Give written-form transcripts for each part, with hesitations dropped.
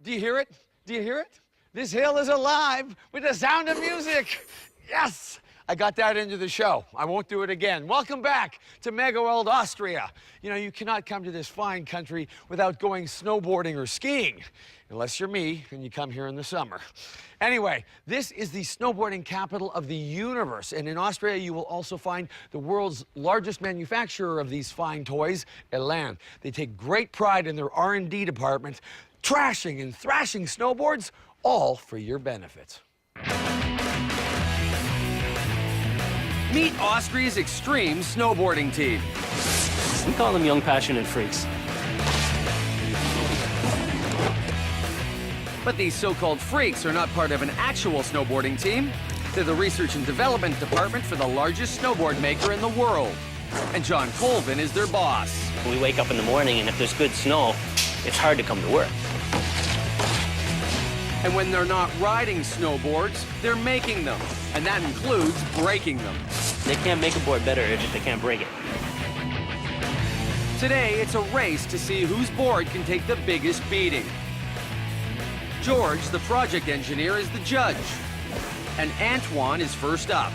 Do you hear it? Do you hear it? This hill is alive with the sound of music. Yes! I got that into the show. I won't do it again. Welcome back to Elan Austria. You know, you cannot come to this fine country without going snowboarding or skiing. Unless you're me and you come here in the summer. Anyway, this is the snowboarding capital of the universe. And in Austria, you will also find the world's largest manufacturer of these fine toys, Elan. They take great pride in their R&D department, trashing and thrashing snowboards, all for your benefit. Meet Austria's extreme snowboarding team. We call them young, passionate freaks. But these so-called freaks are not part of an actual snowboarding team. They're the research and development department for the largest snowboard maker in the world. And John Colvin is their boss. We wake up in the morning, and if there's good snow, it's hard to come to work. And when they're not riding snowboards, they're making them. And that includes breaking them. They can't make a board better if they can't break it. Today, it's a race to see whose board can take the biggest beating. George, the project engineer, is the judge. And Antoine is first up.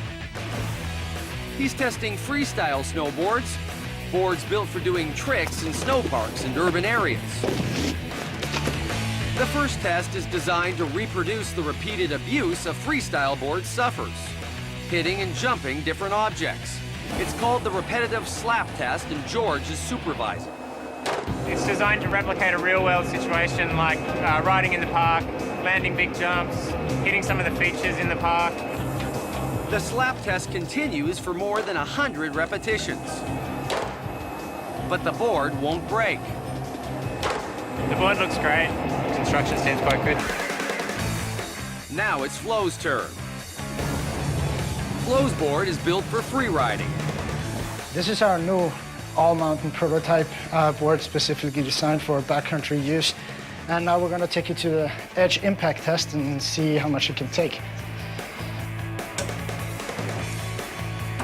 He's testing freestyle snowboards, boards built for doing tricks in snow parks and urban areas. The first test is designed to reproduce the repeated abuse a freestyle board suffers, hitting and jumping different objects. It's called the repetitive slap test, and George is supervising. It's designed to replicate a real-world situation like riding in the park, landing big jumps, hitting some of the features in the park. The slap test continues for more than 100 repetitions. But the board won't break. The board looks great. Construction seems quite good. Now it's Flo's turn. Flo's board is built for free riding. This is our new all-mountain prototype board specifically designed for backcountry use. And now we're going to take it to the edge impact test and see how much it can take.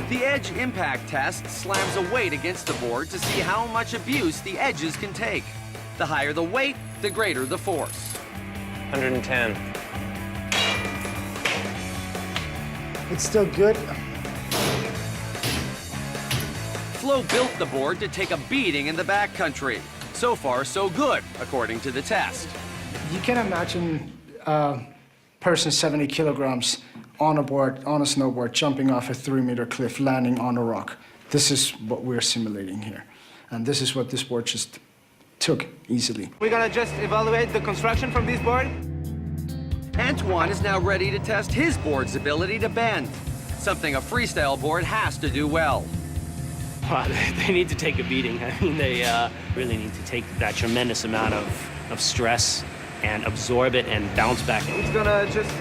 The edge impact test slams a weight against the board to see how much abuse the edges can take. The higher the weight, the greater the force. 110. It's still good. Flo built the board to take a beating in the backcountry. So far, so good, according to the test. You can imagine a person 70 kilograms on a board, on a snowboard, jumping off a 3-meter cliff, landing on a rock. This is what we're simulating here. And this is what this board just took easily. We're gonna just evaluate the construction from this board. Antoine is now ready to test his board's ability to bend, something a freestyle board has to do well. Wow, they need to take a beating. I mean, they really need to take that tremendous amount of stress and absorb it and bounce back. It's gonna just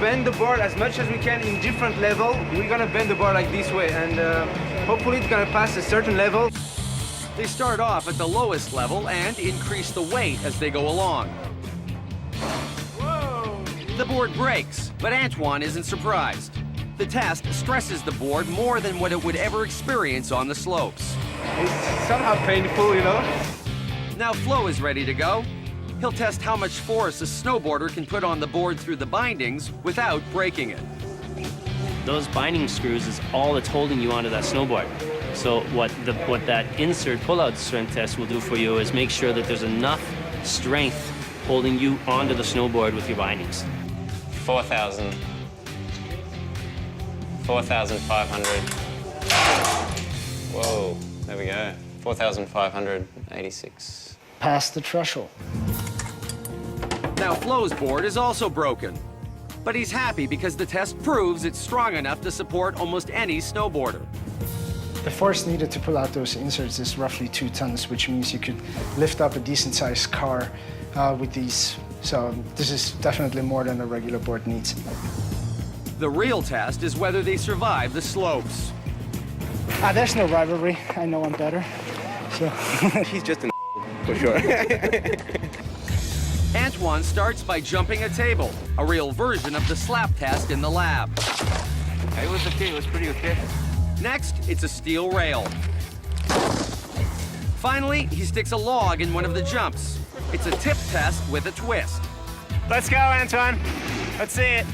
bend the board as much as we can in different level. We're gonna bend the board like this way, and hopefully it's gonna pass a certain level. They start off at the lowest level and increase the weight as they go along. Whoa! The board breaks, but Antoine isn't surprised. The test stresses the board more than what it would ever experience on the slopes. It's somehow painful, you know? Now Flo is ready to go. He'll test how much force a snowboarder can put on the board through the bindings without breaking it. Those binding screws is all that's holding you onto that snowboard. So what that insert pull-out strength test will do for you is make sure that there's enough strength holding you onto the snowboard with your bindings. 4,000. 4,500. Whoa, there we go. 4,586. Past the threshold. Now Flo's board is also broken. But he's happy because the test proves it's strong enough to support almost any snowboarder. The force needed to pull out those inserts is roughly 2 tons, which means you could lift up a decent-sized car with these. So this is definitely more than a regular board needs. The real test is whether they survive the slopes. There's no rivalry. I know I'm better. So He's just an for sure. Antoine starts by jumping a table, a real version of the slap test in the lab. It was okay, it was pretty okay. Next, it's a steel rail. Finally, he sticks a log in one of the jumps. It's a tip test with a twist. Let's go, Antoine. Let's see it.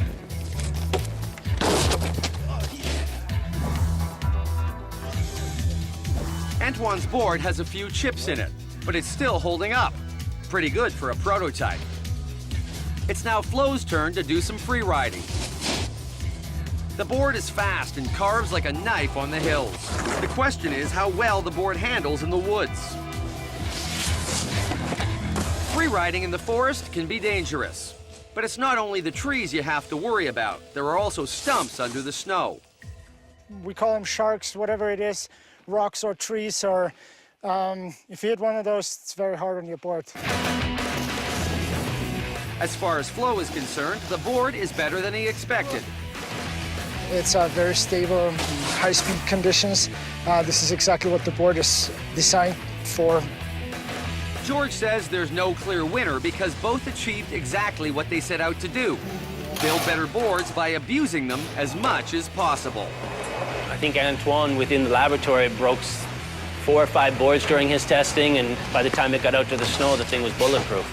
Antoine's board has a few chips in it, but it's still holding up. Pretty good for a prototype. It's now Flo's turn to do some free riding. The board is fast and carves like a knife on the hills. The question is how well the board handles in the woods. Free riding in the forest can be dangerous. But it's not only the trees you have to worry about. There are also stumps under the snow. We call them sharks, whatever it is, rocks or trees, or if you hit one of those, it's very hard on your board. As far as Flo is concerned, the board is better than he expected. It's very stable, high-speed conditions. This is exactly what the board is designed for. George says there's no clear winner because both achieved exactly what they set out to do. Build better boards by abusing them as much as possible. I think Antoine, within the laboratory, broke 4 or 5 boards during his testing, and by the time it got out to the snow, the thing was bulletproof.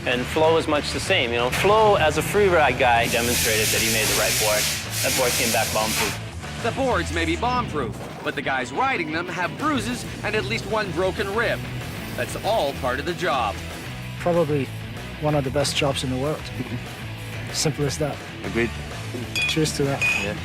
And Flo is much the same. You know, Flo, as a free ride guy, demonstrated that he made the right board. That board came back bomb-proof. The boards may be bomb-proof, but the guys riding them have bruises and at least one broken rib. That's all part of the job. Probably one of the best jobs in the world. Simple as that. Agreed. Cheers to that. Yeah.